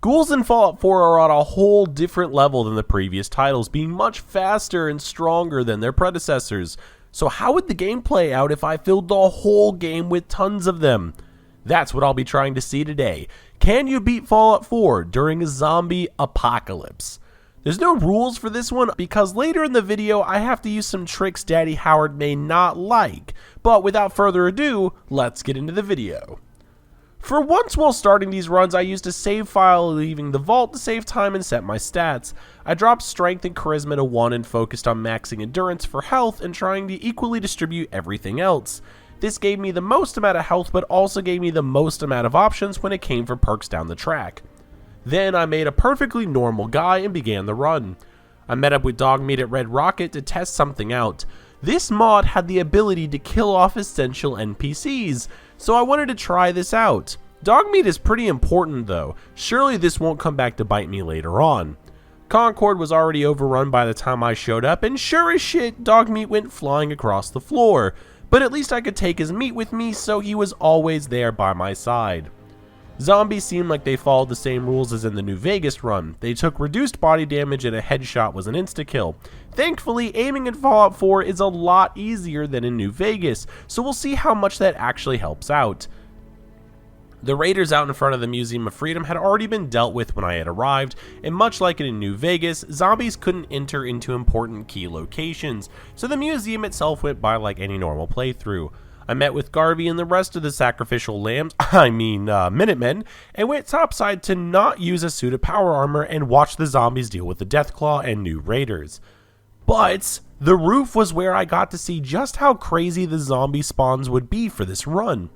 Ghouls in Fallout 4 are on a whole different level than the previous titles, being much faster and stronger than their predecessors. So how would the game play out if I filled the whole game with tons of them? That's what I'll be trying to see today. Can you beat Fallout 4 during a zombie apocalypse? There's no rules for this one because later in the video I have to use some tricks Daddy Howard may not like. But without further ado, let's get into the video. For once while starting these runs, I used a save file leaving the vault to save time and set my stats. I dropped strength and charisma to 1 and focused on maxing endurance for health and trying to equally distribute everything else. This gave me the most amount of health but also gave me the most amount of options when it came for perks down the track. Then I made a perfectly normal guy and began the run. I met up with Dogmeat at Red Rocket to test something out. This mod had the ability to kill off essential NPCs, so I wanted to try this out. Dogmeat is pretty important though, surely this won't come back to bite me later on. Concord was already overrun by the time I showed up, and sure as shit, Dogmeat went flying across the floor, but at least I could take his meat with me, so he was always there by my side. Zombies seemed like they followed the same rules as in the New Vegas run. They took reduced body damage and a headshot was an insta-kill. Thankfully, aiming in Fallout 4 is a lot easier than in New Vegas, so we'll see how much that actually helps out. The raiders out in front of the Museum of Freedom had already been dealt with when I had arrived, and much like in New Vegas, zombies couldn't enter into important key locations, so the museum itself went by like any normal playthrough. I met with Garvey and the rest of the sacrificial lambs, Minutemen, and went topside to not use a suit of power armor and watch the zombies deal with the Deathclaw and new raiders. But the roof was where I got to see just how crazy the zombie spawns would be for this run.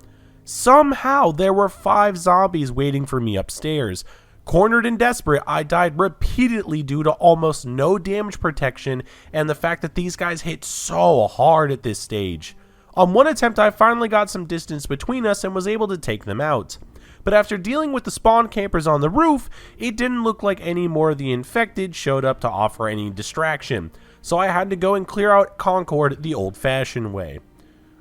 Somehow there were 5 zombies waiting for me upstairs. Cornered and desperate, I died repeatedly due to almost no damage protection and the fact that these guys hit so hard at this stage. On one attempt, I finally got some distance between us and was able to take them out. But after dealing with the spawn campers on the roof, it didn't look like any more of the infected showed up to offer any distraction, so I had to go and clear out Concord the old-fashioned way.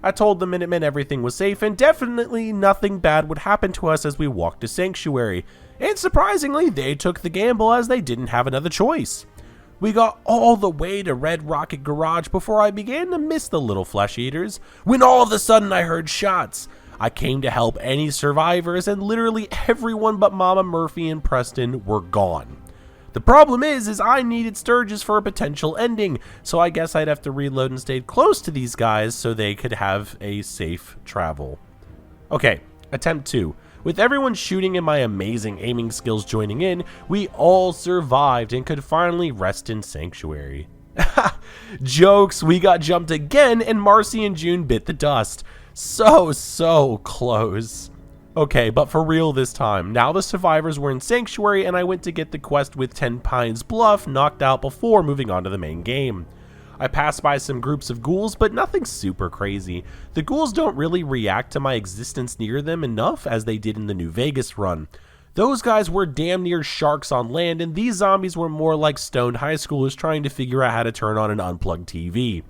I told the Minutemen everything was safe and definitely nothing bad would happen to us as we walked to Sanctuary, and surprisingly, they took the gamble as they didn't have another choice. We got all the way to Red Rocket Garage before I began to miss the little flesh eaters, when all of a sudden I heard shots. I came to help any survivors and literally everyone but Mama Murphy and Preston were gone. The problem is I needed Sturgis for a potential ending, so I guess I'd have to reload and stay close to these guys so they could have a safe travel. Okay, attempt 2. With everyone shooting and my amazing aiming skills joining in, we all survived and could finally rest in Sanctuary. Jokes, we got jumped again and Marcy and June bit the dust. So close. Okay, but for real this time. Now the survivors were in Sanctuary and I went to get the quest with 10 Pines Bluff knocked out before moving on to the main game. I passed by some groups of ghouls, but nothing super crazy. The ghouls don't really react to my existence near them enough as they did in the New Vegas run. Those guys were damn near sharks on land, and these zombies were more like stoned high schoolers trying to figure out how to turn on an unplugged TV.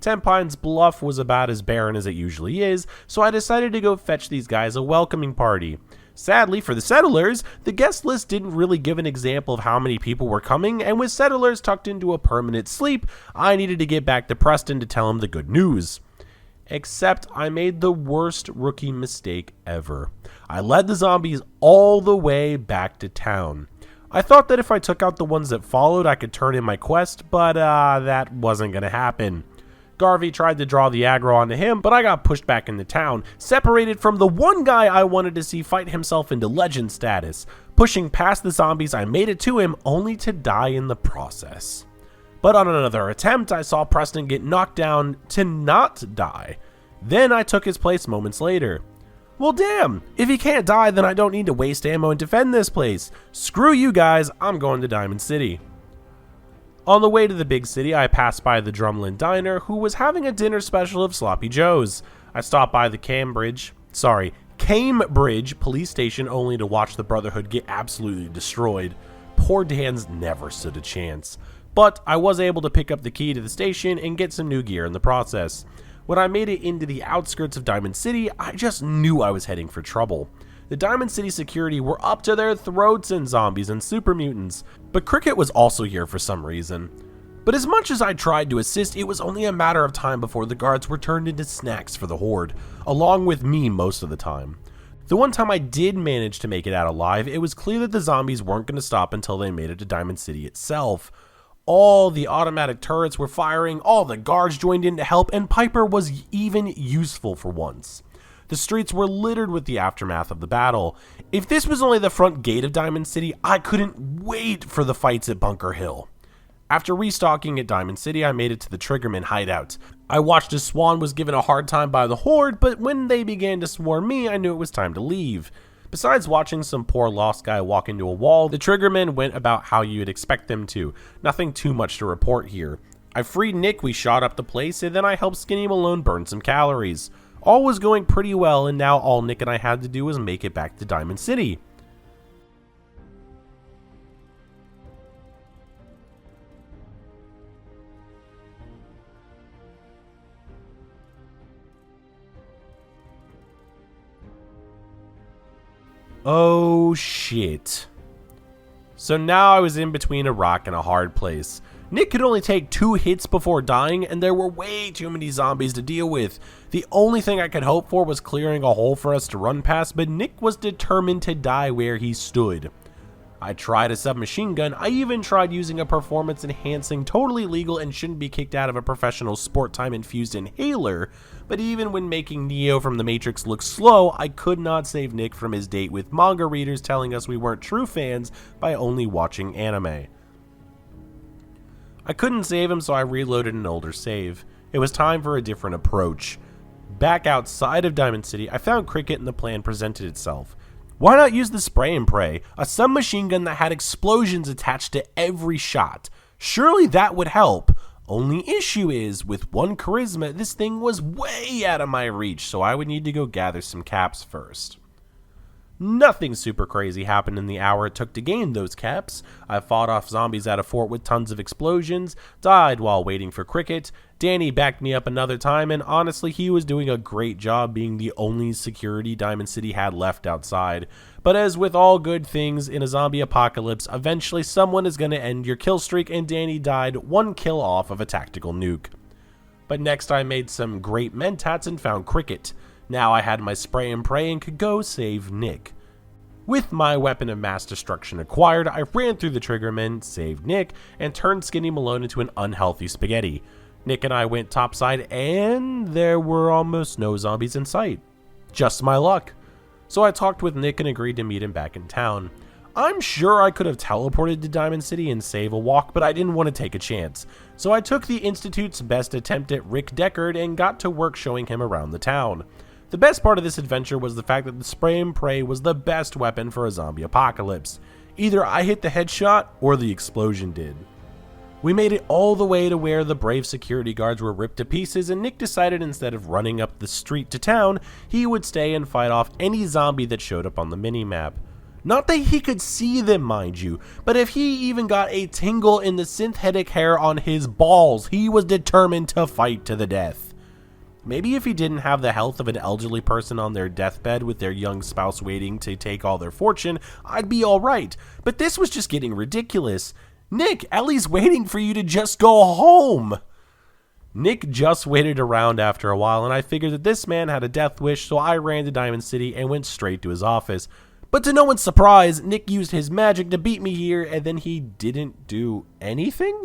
10 Pines Bluff was about as barren as it usually is, so I decided to go fetch these guys a welcoming party. Sadly for the settlers, the guest list didn't really give an example of how many people were coming, and with settlers tucked into a permanent sleep, I needed to get back to Preston to tell him the good news. Except I made the worst rookie mistake ever. I led the zombies all the way back to town. I thought that if I took out the ones that followed, I could turn in my quest, but that wasn't gonna happen. Garvey tried to draw the aggro onto him, but I got pushed back into town, separated from the one guy I wanted to see fight himself into legend status. Pushing past the zombies, I made it to him, only to die in the process. But on another attempt, I saw Preston get knocked down to not die. Then I took his place moments later. Well damn, if he can't die then I don't need to waste ammo and defend this place. Screw you guys, I'm going to Diamond City. On the way to the big city, I passed by the Drumlin Diner, who was having a dinner special of Sloppy Joes. I stopped by the Cambridge police station only to watch the Brotherhood get absolutely destroyed. Poor Dan's never stood a chance. But I was able to pick up the key to the station and get some new gear in the process. When I made it into the outskirts of Diamond City, I just knew I was heading for trouble. The Diamond City security were up to their throats in zombies and super mutants, but Cricket was also here for some reason. But as much as I tried to assist, it was only a matter of time before the guards were turned into snacks for the Horde, along with me most of the time. The one time I did manage to make it out alive, it was clear that the zombies weren't going to stop until they made it to Diamond City itself. All the automatic turrets were firing, all the guards joined in to help, and Piper was even useful for once. The streets were littered with the aftermath of the battle. If this was only the front gate of Diamond City, I couldn't wait for the fights at Bunker Hill. After restocking at Diamond City, I made it to the Triggerman hideout. I watched as Swan was given a hard time by the Horde, but when they began to swarm me, I knew it was time to leave. Besides watching some poor lost guy walk into a wall, the Triggermen went about how you'd expect them to. Nothing too much to report here. I freed Nick, we shot up the place, and then I helped Skinny Malone burn some calories. All was going pretty well, and now all Nick and I had to do was make it back to Diamond City. Oh shit. So now I was in between a rock and a hard place. Nick could only take 2 hits before dying, and there were way too many zombies to deal with. The only thing I could hope for was clearing a hole for us to run past, but Nick was determined to die where he stood. I tried a submachine gun. I even tried using a performance enhancing, totally legal and shouldn't be kicked out of a professional sport time infused inhaler, but even when making Neo from the Matrix look slow, I could not save Nick from his date with manga readers telling us we weren't true fans by only watching anime. I couldn't save him, so I reloaded an older save. It was time for a different approach. Back outside of Diamond City, I found Cricket and the plan presented itself. Why not use the spray and pray, a submachine gun that had explosions attached to every shot? Surely that would help. Only issue is, with 1 charisma, this thing was way out of my reach, so I would need to go gather some caps first. Nothing super crazy happened in the hour it took to gain those caps. I fought off zombies at a fort with tons of explosions, died while waiting for Cricket. Danny backed me up another time, and honestly he was doing a great job being the only security Diamond City had left outside. But as with all good things in a zombie apocalypse, eventually someone is going to end your kill streak, and Danny died 1 kill off of a tactical nuke. But next I made some great mentats and found Cricket. Now I had my spray and pray and could go save Nick. With my weapon of mass destruction acquired, I ran through the Triggermen, saved Nick, and turned Skinny Malone into an unhealthy spaghetti. Nick and I went topside, and there were almost no zombies in sight. Just my luck. So I talked with Nick and agreed to meet him back in town. I'm sure I could have teleported to Diamond City and save a walk, but I didn't want to take a chance. So I took the Institute's best attempt at Rick Deckard and got to work showing him around the town. The best part of this adventure was the fact that the spray and pray was the best weapon for a zombie apocalypse. Either I hit the headshot or the explosion did. We made it all the way to where the brave security guards were ripped to pieces, and Nick decided instead of running up the street to town, he would stay and fight off any zombie that showed up on the minimap. Not that he could see them, mind you, but if he even got a tingle in the synthetic hair on his balls, he was determined to fight to the death. Maybe if he didn't have the health of an elderly person on their deathbed with their young spouse waiting to take all their fortune, I'd be alright, but this was just getting ridiculous. Nick, Ellie's waiting for you to just go home! Nick just waited around after a while, and I figured that this man had a death wish, so I ran to Diamond City and went straight to his office. But to no one's surprise, Nick used his magic to beat me here, and then he didn't do anything?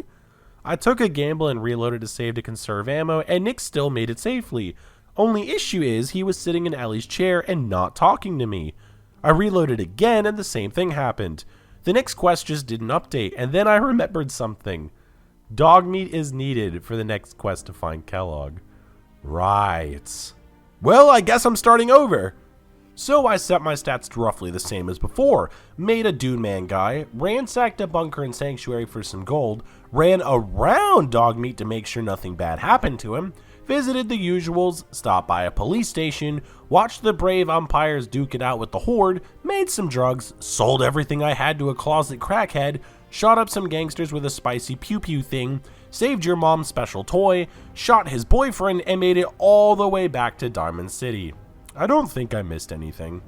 I took a gamble and reloaded to save to conserve ammo, and Nick still made it safely. Only issue is, he was sitting in Ellie's chair and not talking to me. I reloaded again, and the same thing happened. The next quest just didn't update, and then I remembered something. Dog meat is needed for the next quest to find Kellogg. Right. Well, I guess I'm starting over. So I set my stats to roughly the same as before, made a Dune Man guy, ransacked a bunker and sanctuary for some gold, ran around Dogmeat to make sure nothing bad happened to him, visited the usuals, stopped by a police station, watched the brave umpires duke it out with the Horde, made some drugs, sold everything I had to a closet crackhead, shot up some gangsters with a spicy pew-pew thing, saved your mom's special toy, shot his boyfriend, and made it all the way back to Diamond City. I don't think I missed anything.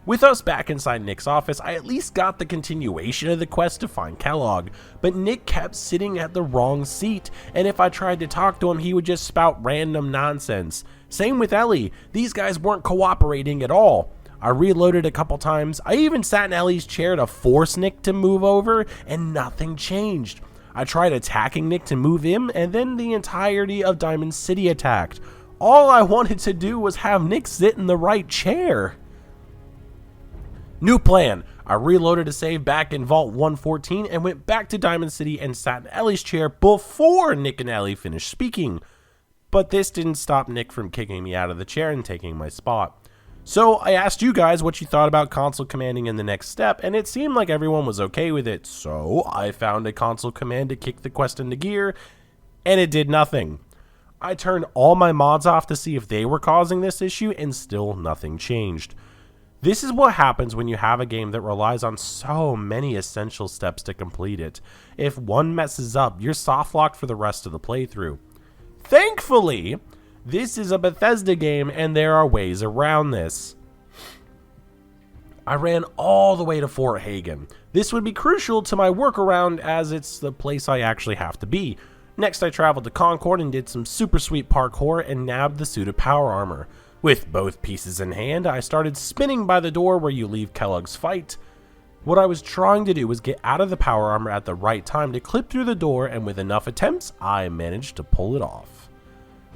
With us back inside Nick's office, I at least got the continuation of the quest to find Kellogg, but Nick kept sitting at the wrong seat, and if I tried to talk to him, he would just spout random nonsense. Same with Ellie, these guys weren't cooperating at all. I reloaded a couple times, I even sat in Ellie's chair to force Nick to move over, and nothing changed. I tried attacking Nick to move him, and then the entirety of Diamond City attacked. All I wanted to do was have Nick sit in the right chair. New plan. I reloaded a save back in Vault 114 and went back to Diamond City and sat in Ellie's chair before Nick and Ellie finished speaking. But this didn't stop Nick from kicking me out of the chair and taking my spot. So I asked you guys what you thought about console commanding in the next step, and it seemed like everyone was okay with it. So I found a console command to kick the quest into gear, and it did nothing. I turned all my mods off to see if they were causing this issue, and still nothing changed. This is what happens when you have a game that relies on so many essential steps to complete it. If one messes up, you're soft locked for the rest of the playthrough. Thankfully, this is a Bethesda game and there are ways around this. I ran all the way to Fort Hagen. This would be crucial to my workaround as it's the place I actually have to be. Next, I traveled to Concord and did some super sweet parkour and nabbed the suit of power armor. With both pieces in hand, I started spinning by the door where you leave Kellogg's fight. What I was trying to do was get out of the power armor at the right time to clip through the door, and with enough attempts, I managed to pull it off.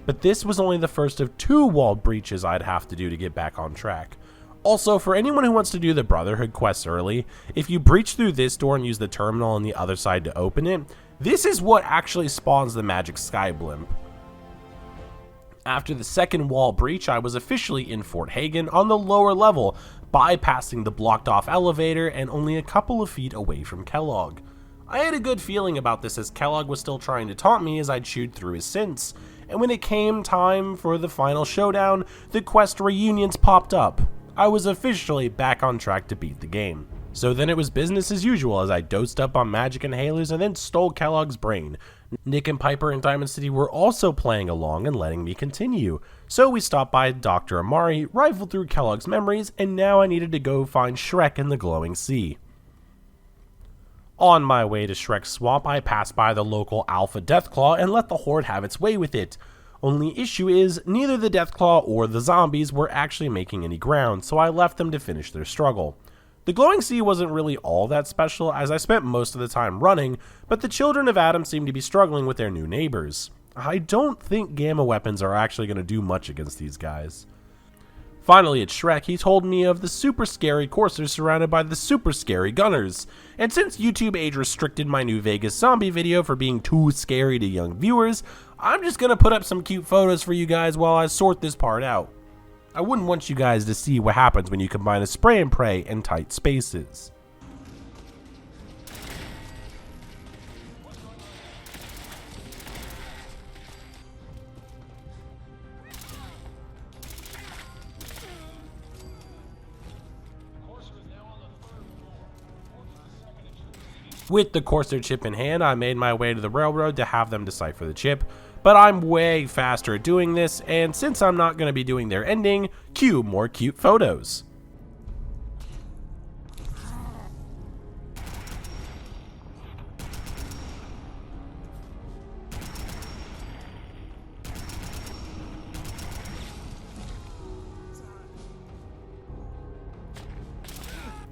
But this was only the first of 2 wall breaches I'd have to do to get back on track. Also, for anyone who wants to do the Brotherhood quests early, if you breach through this door and use the terminal on the other side to open it, this is what actually spawns the magic sky blimp. After the second wall breach, I was officially in Fort Hagen on the lower level, bypassing the blocked off elevator and only a couple of feet away from Kellogg. I had a good feeling about this as Kellogg was still trying to taunt me as I chewed through his synths, and when it came time for the final showdown, the quest reunions popped up. I was officially back on track to beat the game. So then it was business as usual as I dosed up on magic inhalers and then stole Kellogg's brain. Nick and Piper in Diamond City were also playing along and letting me continue. So we stopped by Dr. Amari, rifled through Kellogg's memories, and now I needed to go find Shrek in the glowing sea. On my way to Shrek's swamp, I passed by the local Alpha Deathclaw and let the Horde have its way with it. Only issue is, neither the Deathclaw or the zombies were actually making any ground, so I left them to finish their struggle. The glowing sea wasn't really all that special as I spent most of the time running, but the children of Adam seemed to be struggling with their new neighbors. I don't think gamma weapons are actually going to do much against these guys. Finally at Shrek, he told me of the super scary coursers surrounded by the super scary gunners. And since YouTube age restricted my New Vegas zombie video for being too scary to young viewers, I'm just going to put up some cute photos for you guys while I sort this part out. I wouldn't want you guys to see what happens when you combine a spray and pray in tight spaces. With the Corsair chip in hand, I made my way to the railroad to have them decipher the chip, but I'm way faster at doing this, and since I'm not going to be doing their ending, cue more cute photos.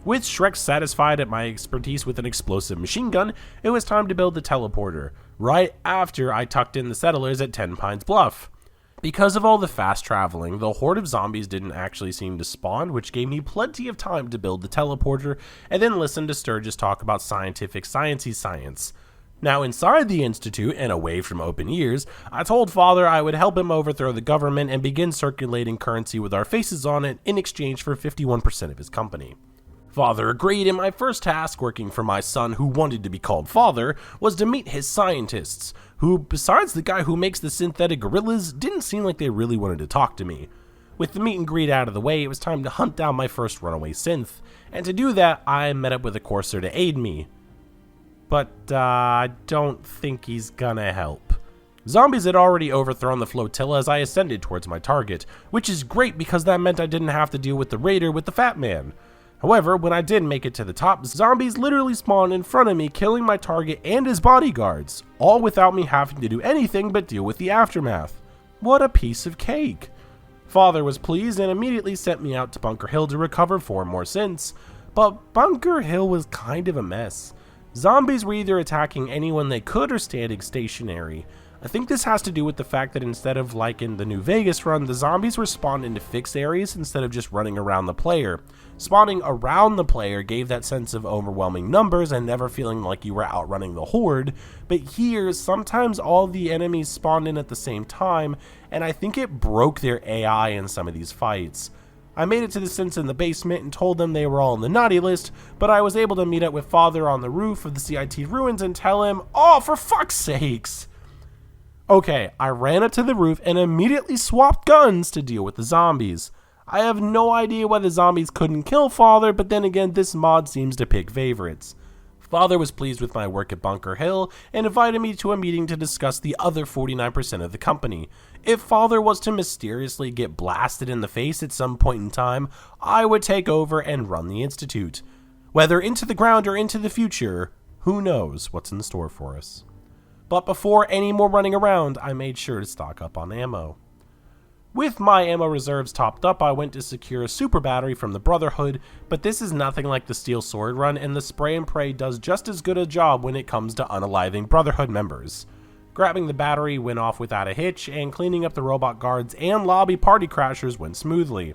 With Shrek satisfied at my expertise with an explosive machine gun, it was time to build the teleporter, right after I tucked in the settlers at 10 Pines Bluff. Because of all the fast traveling, the horde of zombies didn't actually seem to spawn, which gave me plenty of time to build the teleporter and then listen to Sturgis talk about scientific sciencey science. Now inside the Institute and away from open ears, I told Father I would help him overthrow the government and begin circulating currency with our faces on it in exchange for 51% of his company. Father agreed, and my first task working for my son who wanted to be called Father was to meet his scientists, who, besides the guy who makes the synthetic gorillas, didn't seem like they really wanted to talk to me. With the meet and greet out of the way, it was time to hunt down my first runaway synth, and to do that, I met up with a Corsair to aid me. But I don't think he's gonna help. Zombies had already overthrown the flotilla as I ascended towards my target, which is great because that meant I didn't have to deal with the raider with the fat man. However, when I did make it to the top, zombies literally spawned in front of me, killing my target and his bodyguards, all without me having to do anything but deal with the aftermath. What a piece of cake. Father was pleased and immediately sent me out to Bunker Hill to recover 4 more synths, but Bunker Hill was kind of a mess. Zombies were either attacking anyone they could or standing stationary. I think this has to do with the fact that instead of like in the New Vegas run, the zombies were spawned into fixed areas instead of just running around the player. Spawning around the player gave that sense of overwhelming numbers and never feeling like you were outrunning the horde, but here, sometimes all the enemies spawned in at the same time, and I think it broke their AI in some of these fights. I made it to the synths in the basement and told them they were all on the naughty list, but I was able to meet up with Father on the roof of the CIT ruins and tell him, "Oh, for fuck's sakes!" Okay, I ran up to the roof and immediately swapped guns to deal with the zombies. I have no idea why the zombies couldn't kill Father, but then again, this mod seems to pick favorites. Father was pleased with my work at Bunker Hill and invited me to a meeting to discuss the other 49% of the company. If Father was to mysteriously get blasted in the face at some point in time, I would take over and run the Institute. Whether into the ground or into the future, who knows what's in store for us. But before any more running around, I made sure to stock up on ammo. With my ammo reserves topped up, I went to secure a super battery from the Brotherhood, but this is nothing like the Steel Sword run, and the Spray and Pray does just as good a job when it comes to unaliving Brotherhood members. Grabbing the battery went off without a hitch, and cleaning up the robot guards and lobby party crashers went smoothly.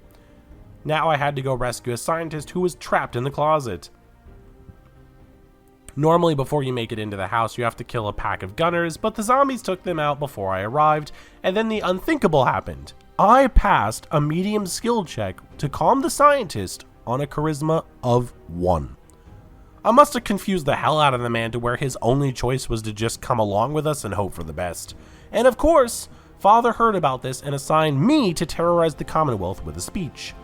Now I had to go rescue a scientist who was trapped in the closet. Normally, before you make it into the house, you have to kill a pack of gunners, but the zombies took them out before I arrived, and then the unthinkable happened. I passed a medium skill check to calm the scientist on a charisma of 1. I must have confused the hell out of the man to where his only choice was to just come along with us and hope for the best. And of course, Father heard about this and assigned me to terrorize the Commonwealth with a speech.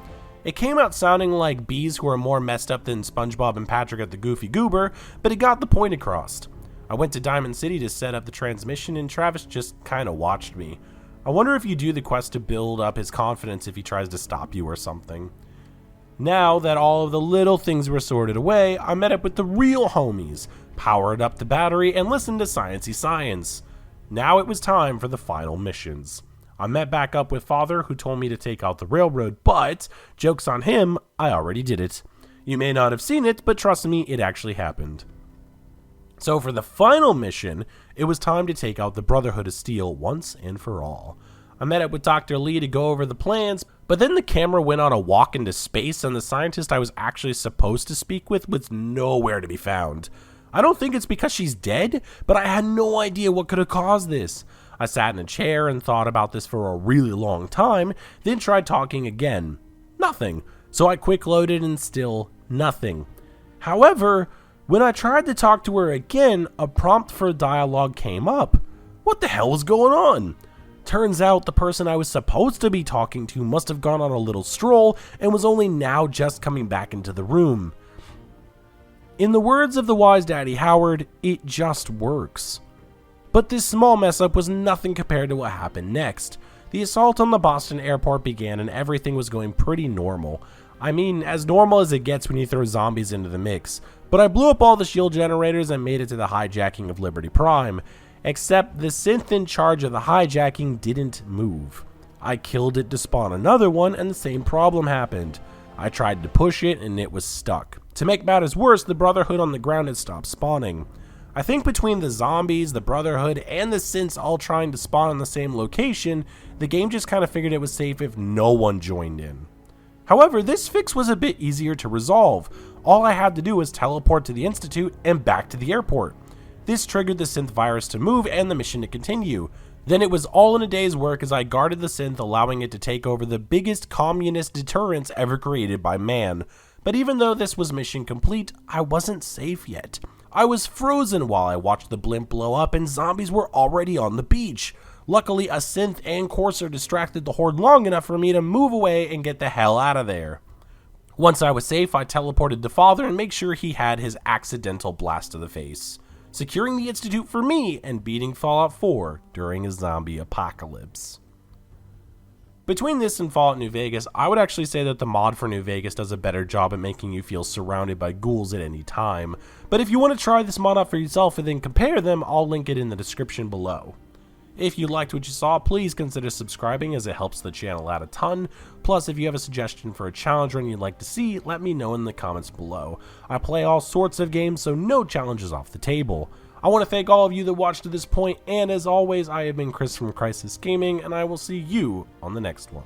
It came out sounding like bees who are more messed up than SpongeBob and Patrick at the Goofy Goober, but it got the point across. I went to Diamond City to set up the transmission and Travis just kinda watched me. I wonder if you do the quest to build up his confidence if he tries to stop you or something. Now that all of the little things were sorted away, I met up with the real homies, powered up the battery, and listened to Sciencey Science. Now it was time for the final missions. I met back up with Father, who told me to take out the railroad, but, joke's on him, I already did it. You may not have seen it, but trust me, it actually happened. So for the final mission, it was time to take out the Brotherhood of Steel once and for all. I met up with Dr. Lee to go over the plans, but then the camera went on a walk into space and the scientist I was actually supposed to speak with was nowhere to be found. I don't think it's because she's dead, but I had no idea what could have caused this. I sat in a chair and thought about this for a really long time, then tried talking again. Nothing. So I quick loaded and still nothing. However, when I tried to talk to her again, a prompt for dialogue came up. What the hell was going on? Turns out the person I was supposed to be talking to must have gone on a little stroll and was only now just coming back into the room. In the words of the wise Daddy Howard, it just works. But this small mess up was nothing compared to what happened next. The assault on the Boston airport began and everything was going pretty normal. I mean, as normal as it gets when you throw zombies into the mix. But I blew up all the shield generators and made it to the hijacking of Liberty Prime. Except the synth in charge of the hijacking didn't move. I killed it to spawn another one and the same problem happened. I tried to push it and it was stuck. To make matters worse, the Brotherhood on the ground had stopped spawning. I think between the zombies, the Brotherhood, and the synths all trying to spawn in the same location, the game just kind of figured it was safe if no one joined in. However, this fix was a bit easier to resolve. All I had to do was teleport to the Institute and back to the airport. This triggered the synth virus to move and the mission to continue. Then it was all in a day's work as I guarded the synth, allowing it to take over the biggest communist deterrence ever created by man. But even though this was mission complete, I wasn't safe yet. I was frozen while I watched the blimp blow up and zombies were already on the beach. Luckily, a synth and Corsair distracted the horde long enough for me to move away and get the hell out of there. Once I was safe, I teleported to Father and made sure he had his accidental blast to the face. securing the Institute for me, and beating Fallout 4 during a zombie apocalypse. Between this and Fallout New Vegas, I would actually say that the mod for New Vegas does a better job at making you feel surrounded by ghouls at any time, but if you want to try this mod out for yourself and then compare them, I'll link it in the description below. If you liked what you saw, please consider subscribing as it helps the channel out a ton. Plus, if you have a suggestion for a challenge run you'd like to see, let me know in the comments below. I play all sorts of games, so no challenge is off the table. I want to thank all of you that watched to this point, and as always, I have been Chris from Crisis Gaming, and I will see you on the next one.